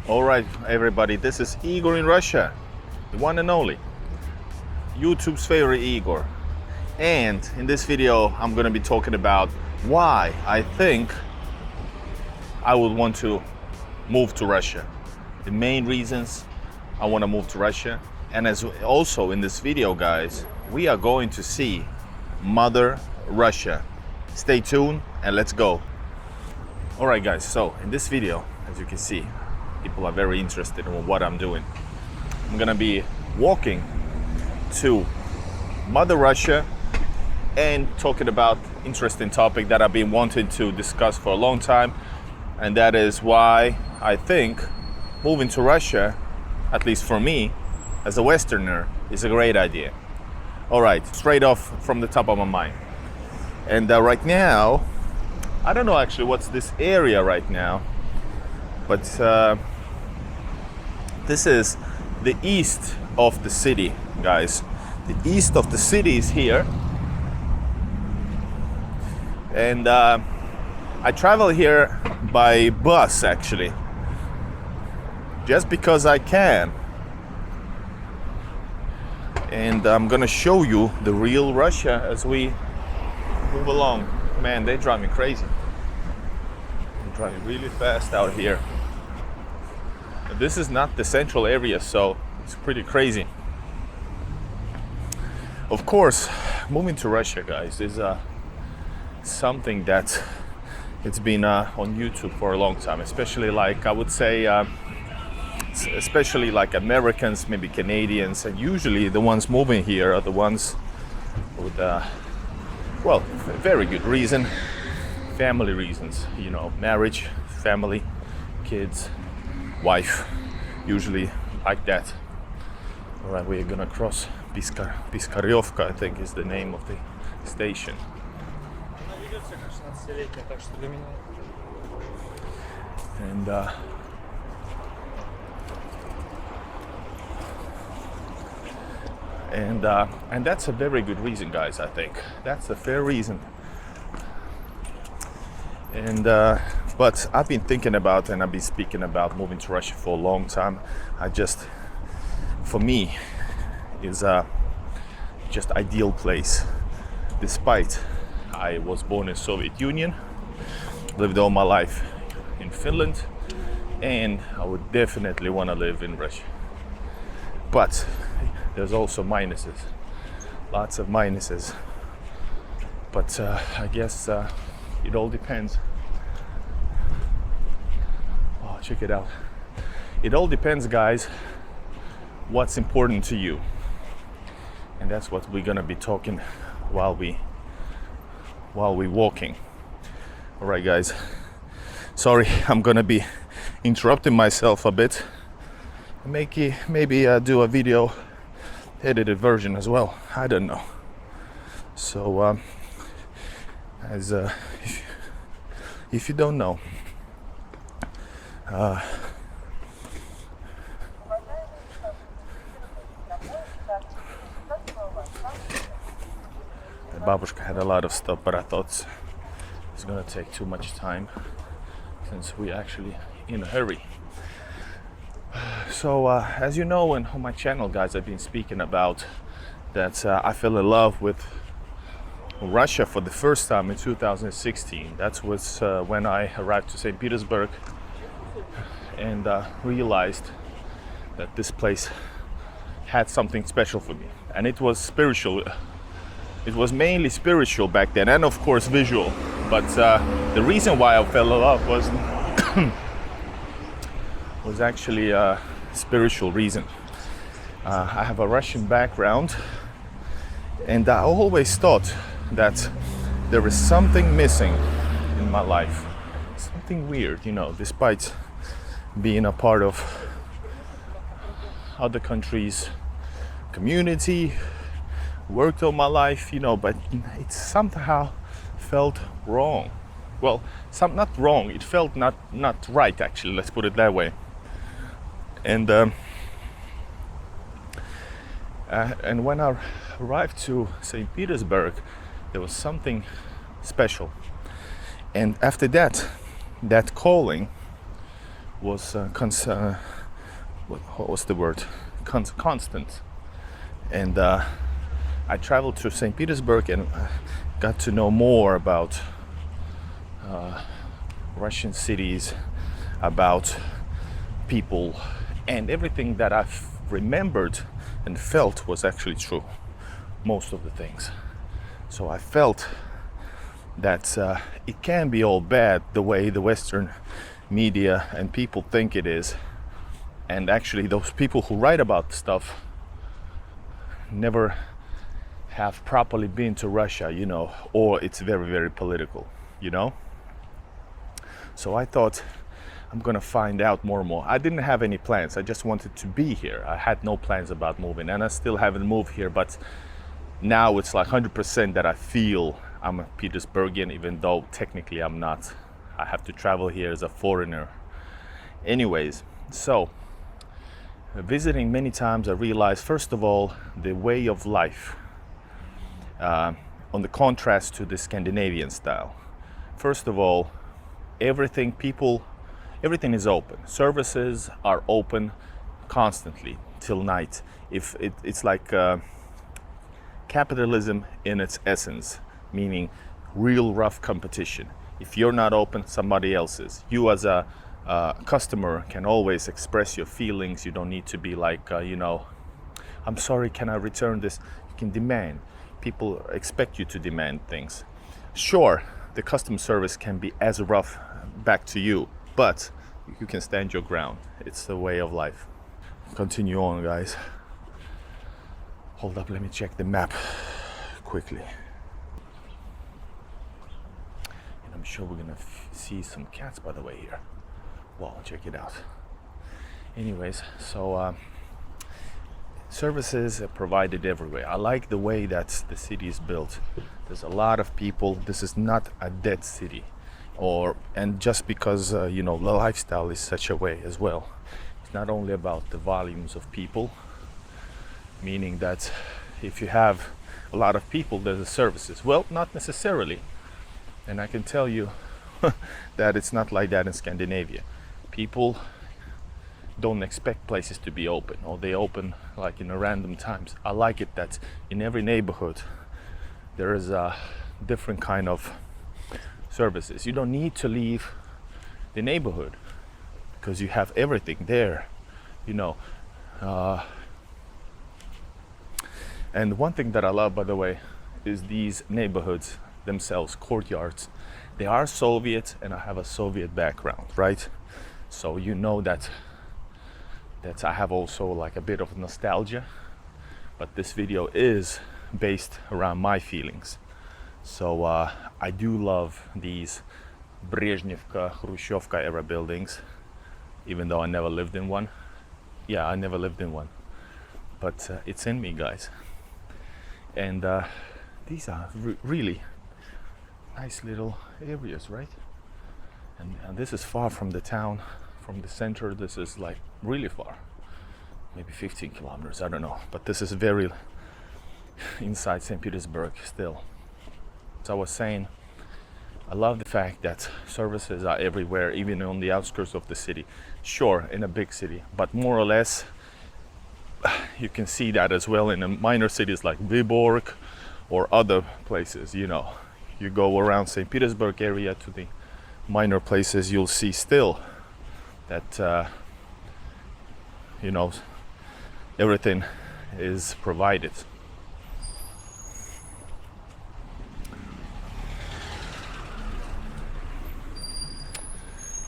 All right, everybody, this is Igor in Russia, the one and only, YouTube's favorite Igor. And in this video, I'm gonna be talking about why I think I would want to move to Russia. The main reasons I wanna move to Russia. And as also in this video, guys, we are going to see Mother Russia. Stay tuned and let's go. All right, guys, so in this video, as you can see, people are very interested in what I'm doing. I'm gonna be walking to Mother Russia and talking about interesting topic that I've been wanting to discuss for a long time, and that is why I think moving to Russia, at least for me, as a Westerner, is a great idea. All right, straight off from the top of my mind. And right now, I don't know actually what's this area right now, but this is the east of the city, guys. The east of the city is here. And I travel here by bus, actually. Just because I can. And I'm gonna show you the real Russia as we move along. Man, they drive me crazy. They drive me really fast out here. This is not the central area, so it's pretty crazy. Of course, moving to Russia, guys, is something that it's been on YouTube for a long time, especially like I would say, especially like Americans, maybe Canadians, and usually the ones moving here are the ones with, well, very good reason, family reasons, you know, marriage, family, kids, wife, usually like that. All right, we're gonna cross Piskaryovskaya, I think is the name of the station. And that's a very good reason, guys. I think that's a fair reason. And but I've been thinking about, and I've been speaking about moving to Russia for a long time. For me, is just ideal place. Despite I was born in Soviet Union, lived all my life in Finland, and I would definitely want to live in Russia. But there's also minuses, lots of minuses. But I guess it all depends. Oh, check it out. It all depends, guys, what's important to you. And that's what we're gonna be talking while we walking. All right, guys. Sorry, I'm gonna be interrupting myself a bit. Maybe do a video edited version as well. I don't know. So if you don't know, Babushka had a lot of stuff, but I thought it's gonna take too much time since we're actually in a hurry. So as you know, and on my channel, guys, I've been speaking about that I fell in love with Russia for the first time in 2016. That was when I arrived to St. Petersburg and realized that this place had something special for me, and it was spiritual. It was mainly spiritual back then, and of course visual. But the reason why I fell in love was actually a spiritual reason. I have a Russian background, and I always thought that there is something missing in my life, something weird, you know, despite being a part of other countries' community, worked all my life, you know, but it somehow felt wrong. Well, not wrong, it felt not right, actually, let's put it that way. And when I arrived to St. Petersburg, there was something special. And after that calling was what was the word? Constant. And I traveled to St. Petersburg and got to know more about Russian cities, about people, and everything that I've remembered and felt was actually true. Most of the things. So I felt that it can be all bad the way the Western media and people think it is. And actually those people who write about stuff never have properly been to Russia, you know, or it's very, very political, you know. So I thought I'm gonna find out more and more. I didn't have any plans. I just wanted to be here. I had no plans about moving, and I still haven't moved here, but now it's like 100% that I feel I'm a Petersburgian, even though technically I'm not. I have to travel here as a foreigner. Anyways, so visiting many times, I realized, first of all, the way of life on the contrast to the Scandinavian style. First of all, everything is open. Services are open constantly till night. If it's like capitalism in its essence, meaning real rough competition. If you're not open, somebody else is. You as a customer can always express your feelings. You don't need to be like, you know, I'm sorry, can I return this? You can demand. People expect you to demand things. Sure, the customer service can be as rough back to you, but you can stand your ground. It's the way of life. Continue on, guys. Hold up, let me check the map quickly. And I'm sure we're gonna see some cats by the way here. Wow, check it out. Anyways, so services are provided everywhere. I like the way that the city is built. There's a lot of people. This is not a dead city, and just because you know, the lifestyle is such a way as well. It's not only about the volumes of people, meaning that if you have a lot of people, there's the services. Well, not necessarily, and I can tell you that it's not like that in Scandinavia. People don't expect places to be open, or they open like in a random times. I like it that in every neighborhood there is a different kind of services. You don't need to leave the neighborhood because you have everything there, you know. And one thing that I love, by the way, is these neighborhoods themselves, courtyards. They are Soviet, and I have a Soviet background, right? So you know that I have also like a bit of nostalgia, but this video is based around my feelings. So I do love these Brezhnevka, Khrushchevka era buildings, even though I never lived in one. Yeah, I never lived in one, but it's in me, guys. And these are really nice little areas, right? And this is far from the town, from the center. This is like really far, maybe 15 kilometers, I don't know, but this is very inside St. Petersburg still. So I was saying, I love the fact that services are everywhere, even on the outskirts of the city. Sure, in a big city, but more or less you can see that as well in the minor cities like Vyborg or other places. You know, you go around St. Petersburg area to the minor places, you'll see still that you know, everything is provided.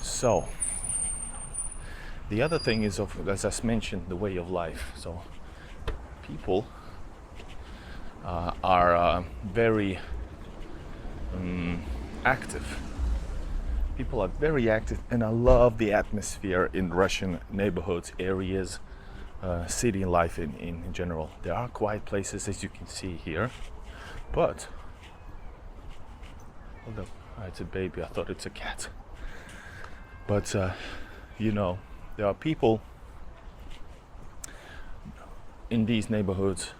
So the other thing is, as I mentioned, the way of life. So people are very active. People are very active, and I love the atmosphere in Russian neighborhoods, areas, city life in general. There are quiet places, as you can see here, but hold up, it's a baby. I thought it's a cat. But you know, there are people in these neighborhoods.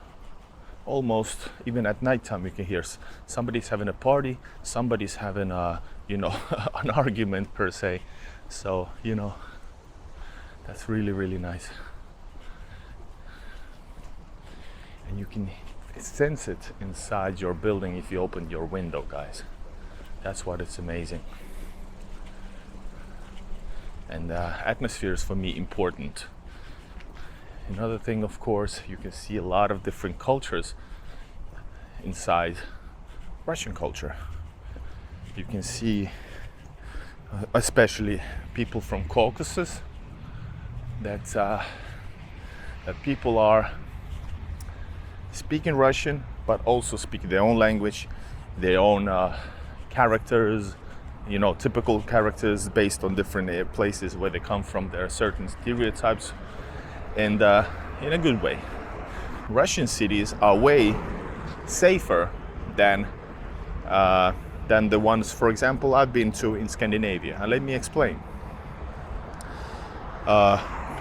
Almost even at nighttime you can hear somebody's having a party, somebody's having a, you know, an argument per se. So, you know, That's really, really nice. And you can sense it inside your building if you open your window, guys. That's what it's amazing. And atmosphere is for me important. Another thing, of course, you can see a lot of different cultures inside Russian culture. You can see especially people from Caucasus, that people are speaking Russian, but also speaking their own language, their own characters, you know, typical characters based on different places where they come from. There are certain stereotypes, and in a good way. Russian cities are way safer than the ones, for example, I've been to in Scandinavia. And let me explain.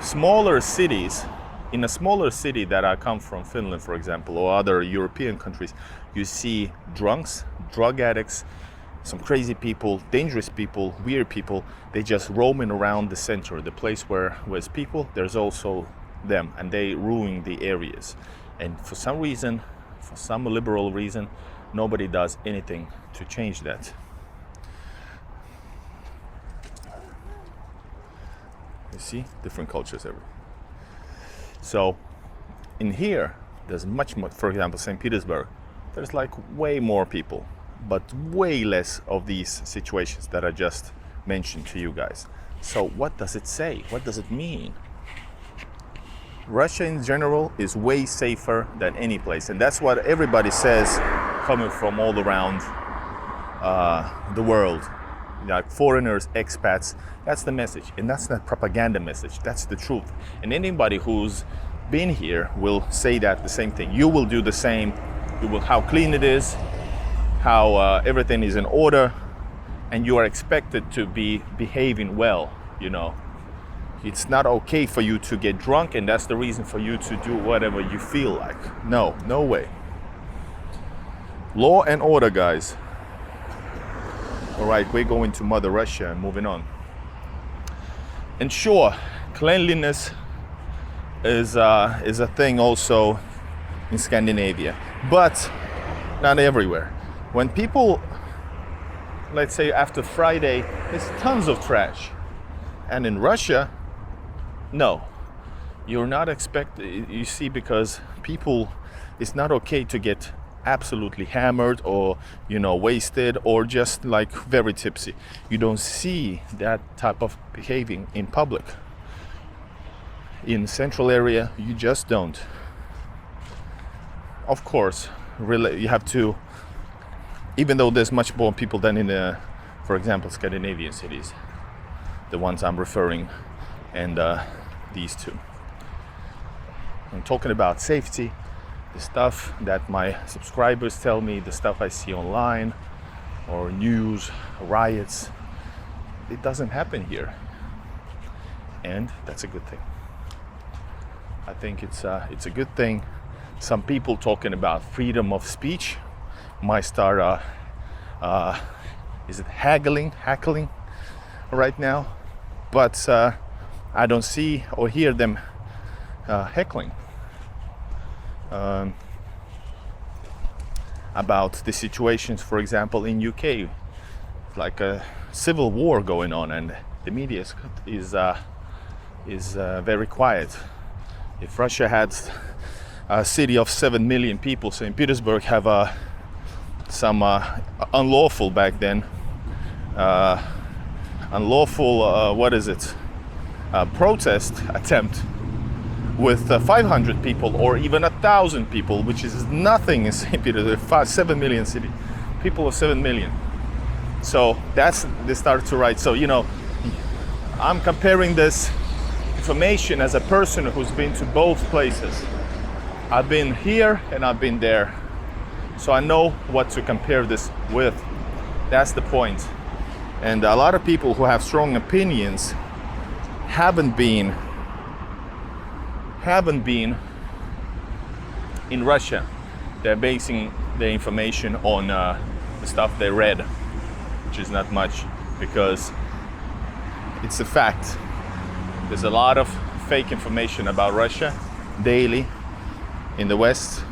Smaller cities, in a smaller city that I come from, Finland, for example, or other European countries, you see drunks, drug addicts, some crazy people, dangerous people, weird people. They just roaming around the center, the place where there's people, there's also them, and they ruin the areas. And for some reason, for some liberal reason, nobody does anything to change that. You see, different cultures everywhere. So in here, there's much more, for example, St. Petersburg, there's like way more people, but way less of these situations that I just mentioned to you guys. So what does it say? What does it mean? Russia in general is way safer than any place, and that's what everybody says, coming from all around the world, like foreigners, expats. That's the message, and that's not propaganda message. That's the truth. And anybody who's been here will say that the same thing. You will do the same. You will, how clean it is, how everything is in order, and you are expected to be behaving well. You know, it's not okay for you to get drunk, and that's the reason for you to do whatever you feel like. No, no way. Law and order, guys. All right, we're going to Mother Russia and moving on. And sure, cleanliness is a thing also in Scandinavia, but not everywhere. When people, let's say after Friday, there's tons of trash. And in Russia, no, you're not expected, you see, because people, it's not okay to get absolutely hammered or, you know, wasted or just like very tipsy. You don't see that type of behaving in public. In central area, you just don't. Of course, really, you have to, even though there's much more people than in the, for example, Scandinavian cities, the ones I'm referring, and these two. I'm talking about safety, the stuff that my subscribers tell me, the stuff I see online or news, riots. It doesn't happen here, and that's a good thing. I think it's a good thing. Some people talking about freedom of speech might start is it haggling right now, but I don't see or hear them heckling about the situations, for example, in UK, like a civil war going on, and the media is very quiet. If Russia had a city of 7 million people, St. Petersburg have some unlawful back then, protest attempt with 500 people or even 1,000 people, which is nothing in St. Petersburg, 7 million city, people of 7 million. So that's, they started to write. So, you know, I'm comparing this information as a person who's been to both places. I've been here and I've been there. So I know what to compare this with. That's the point. And a lot of people who have strong opinions haven't been in Russia. They're basing their information on the stuff they read, which is not much, because it's a fact. There's a lot of fake information about Russia daily in the West.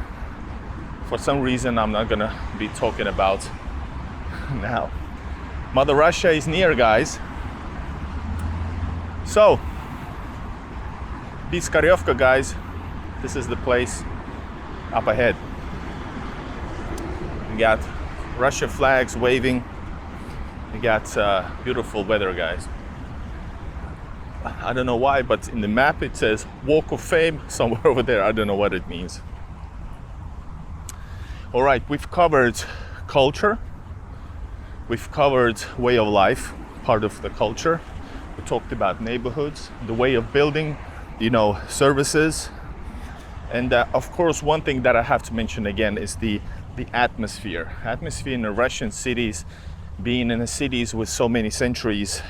For some reason, I'm not gonna be talking about now. Mother Russia is near, guys. So, Piskaryovka, guys, this is the place up ahead. We got Russia flags waving. We got beautiful weather, guys. I don't know why, but in the map it says Walk of Fame somewhere over there. I don't know what it means. All right, we've covered culture. We've covered way of life, part of the culture. We talked about neighborhoods, the way of building, services. And of course, one thing that I have to mention again is the atmosphere. Atmosphere in the Russian cities, being in the cities with so many centuries,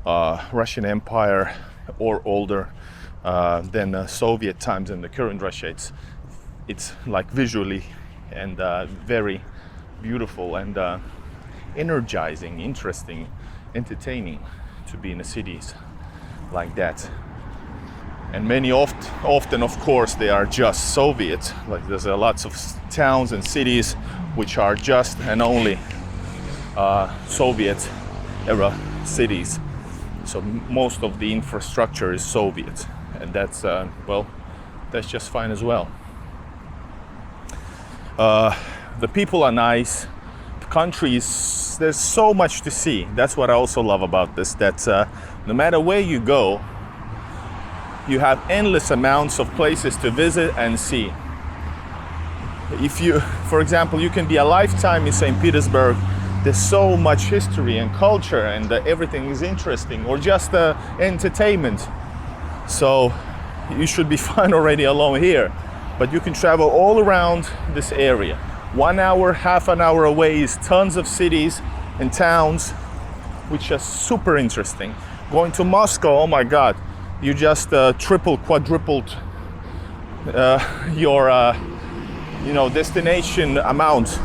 Russian Empire or older than Soviet times and the current Russia. It's like visually and very beautiful and energizing, interesting, entertaining to be in the cities like that. And many often, of course, they are just Soviet. Like there's lots of towns and cities which are just and only Soviet era cities. So most of the infrastructure is Soviet, and that's that's just fine as well. The people are nice. The country is, there's so much to see. That's what I also love about this. That no matter where you go, you have endless amounts of places to visit and see. If you, for example, you can be a lifetime in St. Petersburg. There's so much history and culture, and everything is interesting, or just entertainment. So you should be fine already alone here. But you can travel all around this area. 1 hour, half an hour away is tons of cities and towns, which are super interesting. Going to Moscow, oh my God, you just quadrupled your destination amount.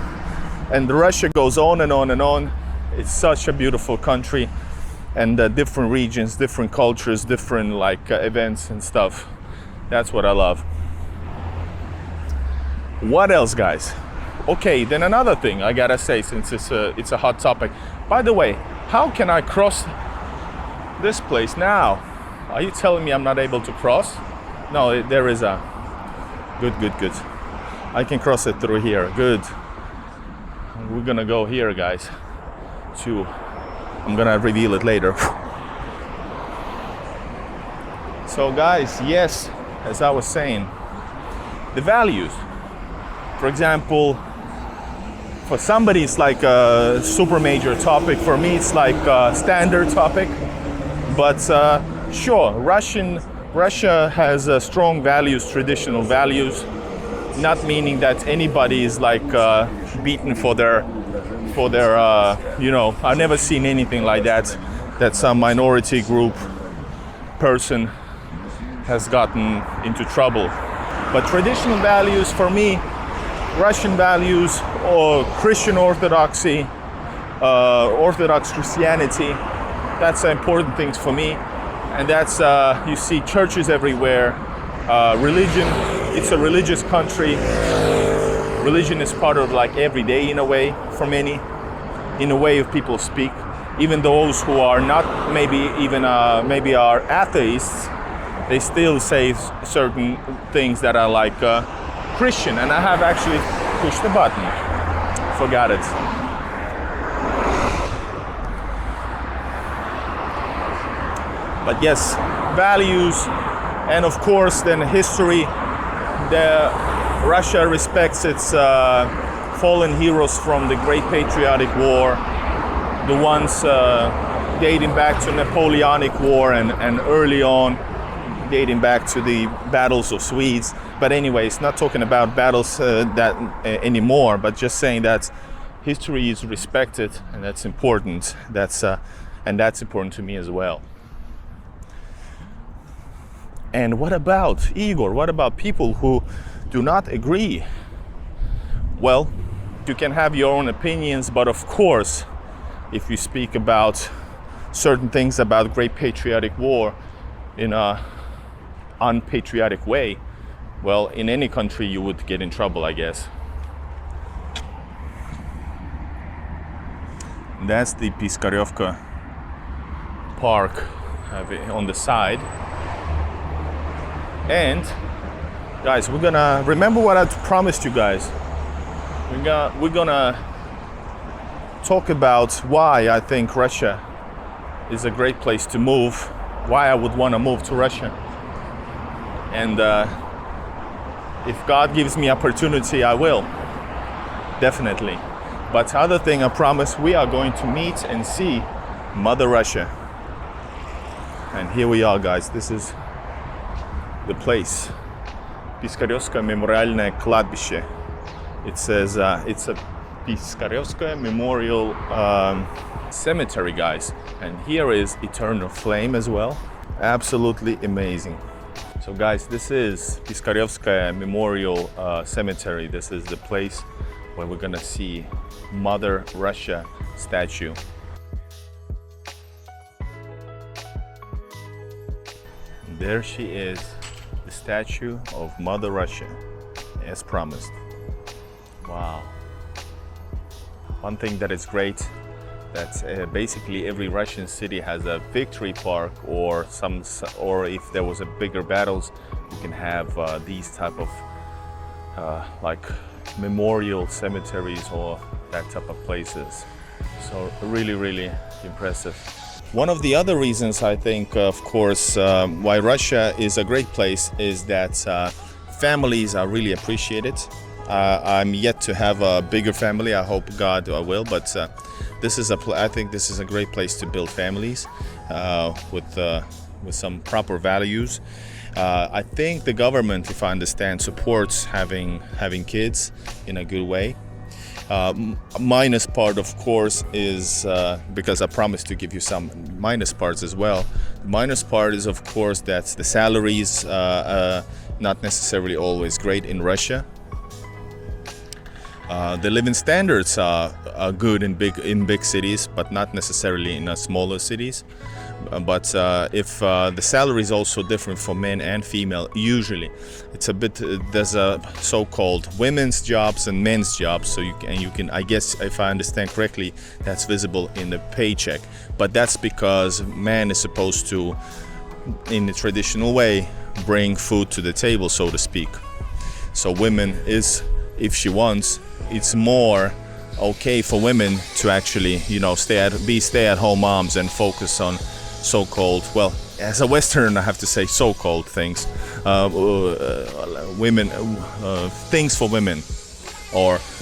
And Russia goes on and on and on. It's such a beautiful country, and different regions, different cultures, different events and stuff. That's what I love. What else, guys? Okay, then another thing I gotta say, since it's a hot topic. By the way, how can I cross this place now? Are you telling me I'm not able to cross? No, there is a good. I can cross it through here. Good. We're gonna go here, guys. I'm gonna reveal it later. So, guys, yes, as I was saying, the values. For example, for somebody it's like a super major topic. For me, it's like a standard topic. But sure, Russia has strong values, traditional values. Not meaning that anybody is beaten for their I've never seen anything like that some minority group person has gotten into trouble. But traditional values for me, Russian values, or Christian Orthodoxy, Orthodox Christianity, that's important things for me. And that's you see churches everywhere, religion. It's a religious country. Religion is part of every day in a way for many, in a way of people speak. Even those who are not maybe are atheists, they still say certain things that are Christian. And I have actually pushed the button. Forgot it. But yes, values, and of course then history. Russia respects its fallen heroes from the Great Patriotic War, the ones dating back to Napoleonic War and early on dating back to the battles of Swedes. But anyways, not talking about battles anymore, but just saying that history is respected, and that's important. That's important to me as well. And what about Igor? What about people who do not agree? Well, you can have your own opinions, but of course, if you speak about certain things about Great Patriotic War in a unpatriotic way, well, in any country you would get in trouble, I guess. That's the Piskaryovka Park on the side. And guys, we're gonna remember what I promised you guys. We're gonna talk about why I think Russia is a great place to move, why I would want to move to Russia. And if God gives me opportunity, I will, definitely. But other thing I promise, we are going to meet and see Mother Russia. And here we are, guys. This is the place. Piskaryovskaya Memorialное кладбище. It says it's a Piskaryovskaya Memorial Cemetery, guys. And here is Eternal Flame as well. Absolutely amazing. So guys, this is Piskaryovskaya Memorial Cemetery. This is the place where we're gonna see Mother Russia statue. And there she is, the statue of Mother Russia, as promised. Wow. One thing that is great, that basically every Russian city has a victory park, or if there was a bigger battles, you can have these type of like memorial cemeteries or that type of places. So really, really impressive. One of the other reasons I think, of course, why Russia is a great place is that families are really appreciated. I'm yet to have a bigger family. I hope God will, but I think this is a great place to build families with some proper values. I think the government, if I understand, supports having kids in a good way. Minus part, of course, is because I promised to give you some minus parts as well. The minus part is, of course, that the salaries not necessarily always great in Russia. The living standards are good in big cities, but not necessarily in smaller cities. But if the salary is also different for men and female, usually it's a bit. There's a so-called women's jobs and men's jobs. So you can, I guess, if I understand correctly, that's visible in the paycheck. But that's because man is supposed to, in the traditional way, bring food to the table, so to speak. So women is, if she wants, it's more okay for women to actually, be stay-at-home moms and focus on so-called, well, as a Western, I have to say so-called things, women, things for women.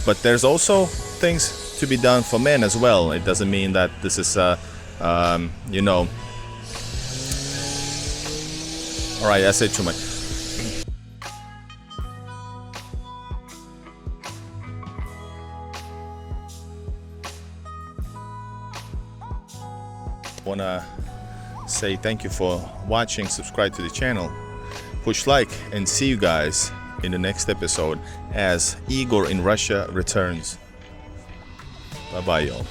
But there's also things to be done for men as well. It doesn't mean that this is, all right, I said too much. Wanna say thank you for watching, subscribe to the channel, push like, and see you guys in the next episode as Igor in Russia returns. Bye bye, y'all.